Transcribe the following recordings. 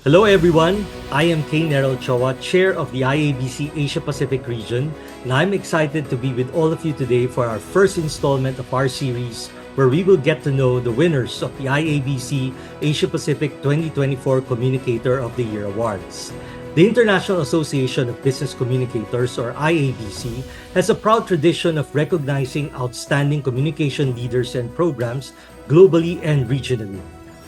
Hello everyone, I am Kane Chowa, Chair of the IABC Asia Pacific region, and I'm excited to be with all of you today for our first installment of our series where we will get to know the winners of the IABC Asia Pacific 2024 Communicator of the Year Awards. The International Association of Business Communicators, or IABC, has a proud tradition of recognizing outstanding communication leaders and programs globally and regionally.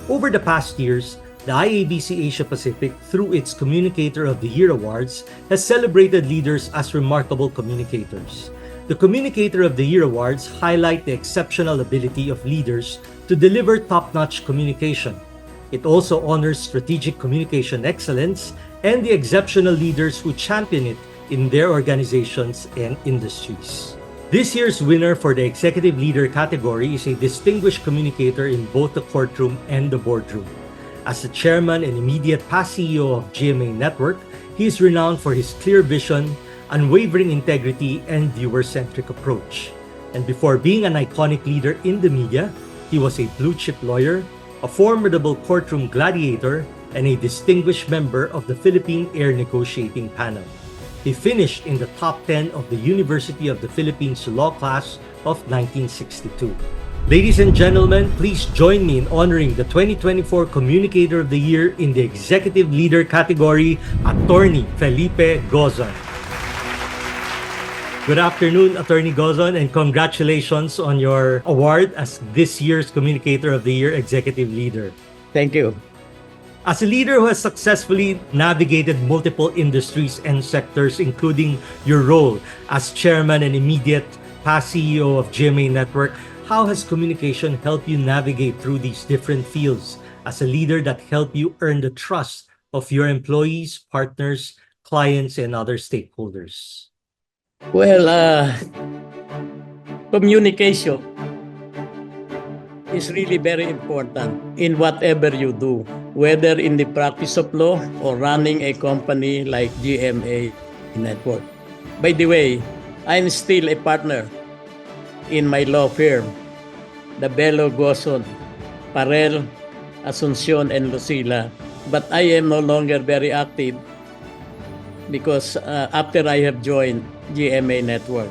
Over the past years, the IABC Asia Pacific, through its Communicator of the Year Awards, has celebrated leaders as remarkable communicators. The Communicator of the Year Awards highlight the exceptional ability of leaders to deliver top-notch communication. It also honors strategic communication excellence and the exceptional leaders who champion it in their organizations and industries. This year's winner for the Executive Leader category is a distinguished communicator in both the courtroom and the boardroom. As the chairman and immediate past CEO of GMA Network, he is renowned for his clear vision, unwavering integrity, and viewer-centric approach. And before being an iconic leader in the media, he was a blue-chip lawyer, a formidable courtroom gladiator, and a distinguished member of the Philippine Air Negotiating Panel. He finished in the top 10 of the University of the Philippines Law Class of 1962. Ladies and gentlemen, please join me in honoring the 2024 Communicator of the Year in the Executive Leader category, Atty. Felipe Gozon. Good afternoon, Atty. Gozon, and congratulations on your award as this year's Communicator of the Year Executive Leader. Thank you. As a leader who has successfully navigated multiple industries and sectors, including your role as chairman and immediate past CEO of GMA Network, how has communication helped you navigate through these different fields as a leader that helped you earn the trust of your employees, partners, clients, and other stakeholders? Well, communication is really very important in whatever you do, whether in the practice of law or running a company like GMA Network. By the way, I'm still a partner in my law firm, the Felipe Gozon, Parel, Asuncion, and Lucila. But I am no longer very active because after I have joined GMA Network.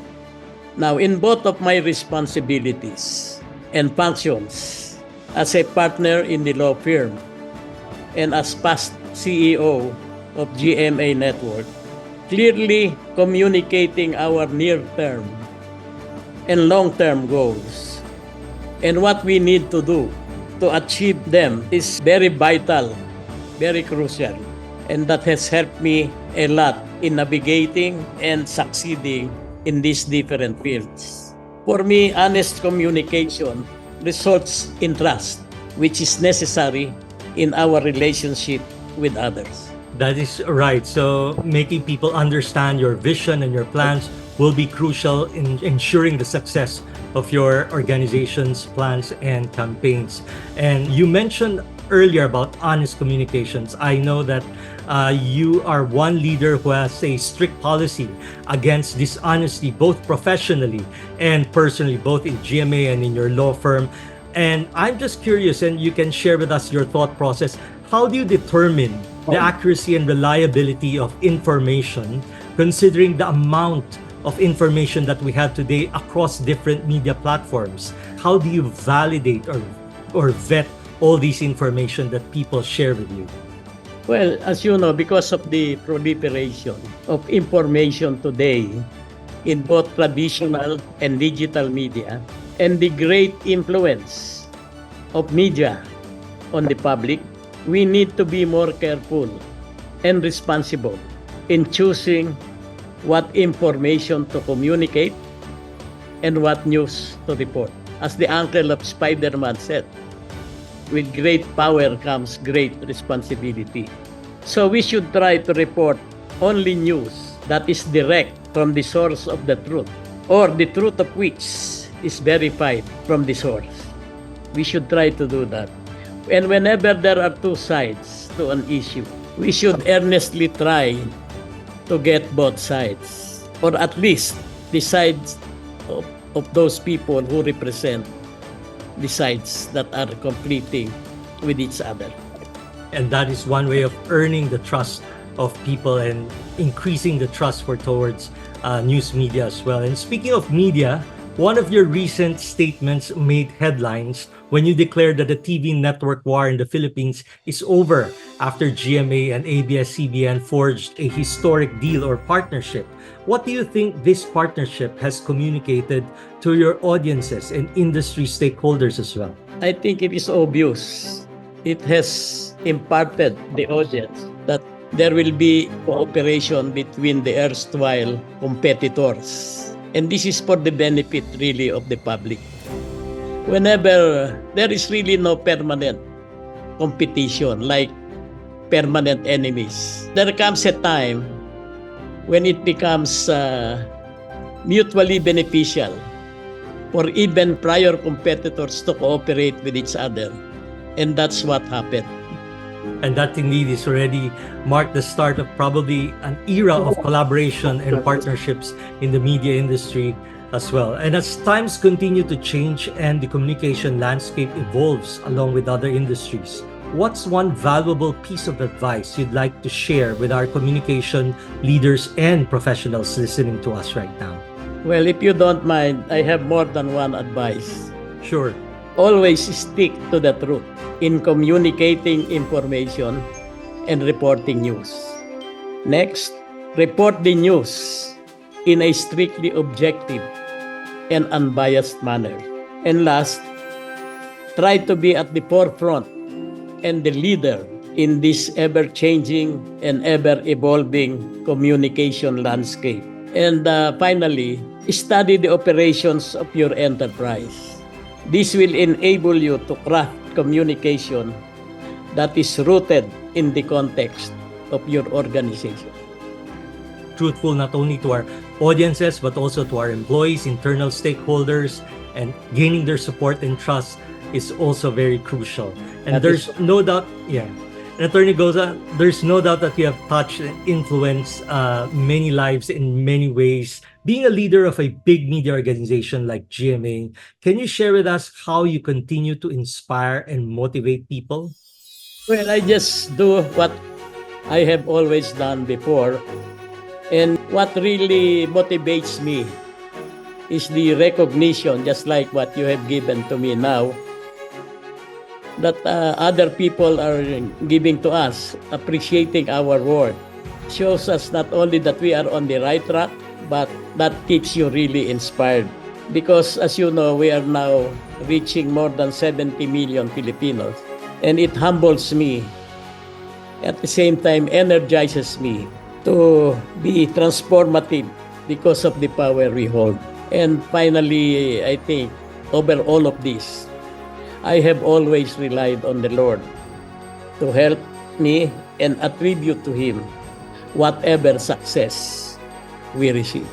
Now, in both of my responsibilities and functions as a partner in the law firm and as past CEO of GMA Network, clearly communicating our near-term and long-term goals and what we need to do to achieve them is very vital, very crucial, and that has helped me a lot in navigating and succeeding in these different fields. For me, honest communication results in trust, which is necessary in our relationship with others. That is right. So making people understand your vision and your plans will be crucial in ensuring the success of your organization's plans and campaigns. And you mentioned earlier about honest communications. I know that you are one leader who has a strict policy against dishonesty, both professionally and personally, both in GMA and in your law firm. And I'm just curious, and you can share with us your thought process. How do you determine the accuracy and reliability of information, considering the amount of information that we have today across different media platforms? How do you validate or vet all these information that people share with you? Well, as you know, because of the proliferation of information today in both traditional and digital media and the great influence of media on the public, we need to be more careful and responsible in choosing what information to communicate and what news to report. As the uncle of Spider-Man said, with great power comes great responsibility. So we should try to report only news that is direct from the source of the truth, or the truth of which is verified from the source. We should try to do that. And whenever there are two sides to an issue, we should earnestly try to get both sides, or at least the sides of those people who represent the sides that are competing with each other. And that is one way of earning the trust of people and increasing the trust towards news media as well. And speaking of media, one of your recent statements made headlines when you declared that the TV network war in the Philippines is over after GMA and ABS-CBN forged a historic deal or partnership. What do you think this partnership has communicated to your audiences and industry stakeholders as well? I think it is obvious. It has imparted the audience that there will be cooperation between the erstwhile competitors. And this is for the benefit really of the public. Whenever there is really no permanent competition like permanent enemies, there comes a time when it becomes mutually beneficial for even prior competitors to cooperate with each other. And that's what happened. And that indeed is already marked the start of probably an era of collaboration and partnerships in the media industry as well. And as times continue to change and the communication landscape evolves along with other industries, what's one valuable piece of advice you'd like to share with our communication leaders and professionals listening to us right now? Well, if you don't mind, I have more than one advice. Sure. Always stick to the truth in communicating information and reporting news. Next, report the news in a strictly objective and unbiased manner. And last, try to be at the forefront and the leader in this ever-changing and ever-evolving communication landscape. And finally, study the operations of your enterprise. This will enable you to craft communication that is rooted in the context of your organization. Truthful not only to our audiences but also to our employees, internal stakeholders, and gaining their support and trust is also very crucial. And there's no doubt, and Attorney Gozon, there's no doubt that you have touched and influenced many lives in many ways. Being a leader of a big media organization like GMA, can you share with us how you continue to inspire and motivate people? Well, I just do what I have always done before. And what really motivates me is the recognition, just like what you have given to me now, that other people are giving to us, appreciating our work. Shows us not only that we are on the right track, but that keeps you really inspired. Because as you know, we are now reaching more than 70 million Filipinos. And it humbles me, at the same time energizes me to be transformative because of the power we hold. And finally, I think, over all of this, I have always relied on the Lord to help me and attribute to Him whatever success we receive.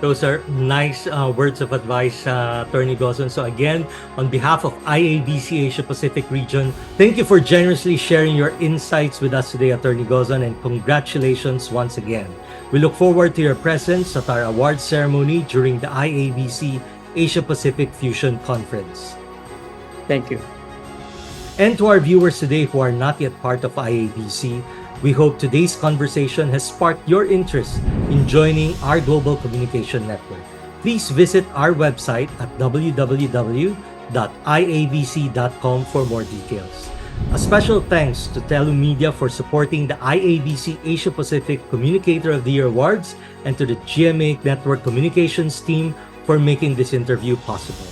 Those are nice words of advice, Attorney Gozon. So again, on behalf of IABC Asia Pacific Region, thank you for generously sharing your insights with us today, Attorney Gozon, and congratulations once again. We look forward to your presence at our award ceremony during the IABC Asia Pacific Fusion Conference. Thank you. And to our viewers today who are not yet part of IABC, we hope today's conversation has sparked your interest in joining our global communication network. Please visit our website at www.iabc.com for more details. A special thanks to Telemedia for supporting the IABC Asia Pacific Communicator of the Year Awards and to the GMA Network Communications team for making this interview possible.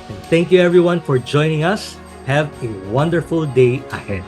And thank you everyone for joining us. Have a wonderful day ahead.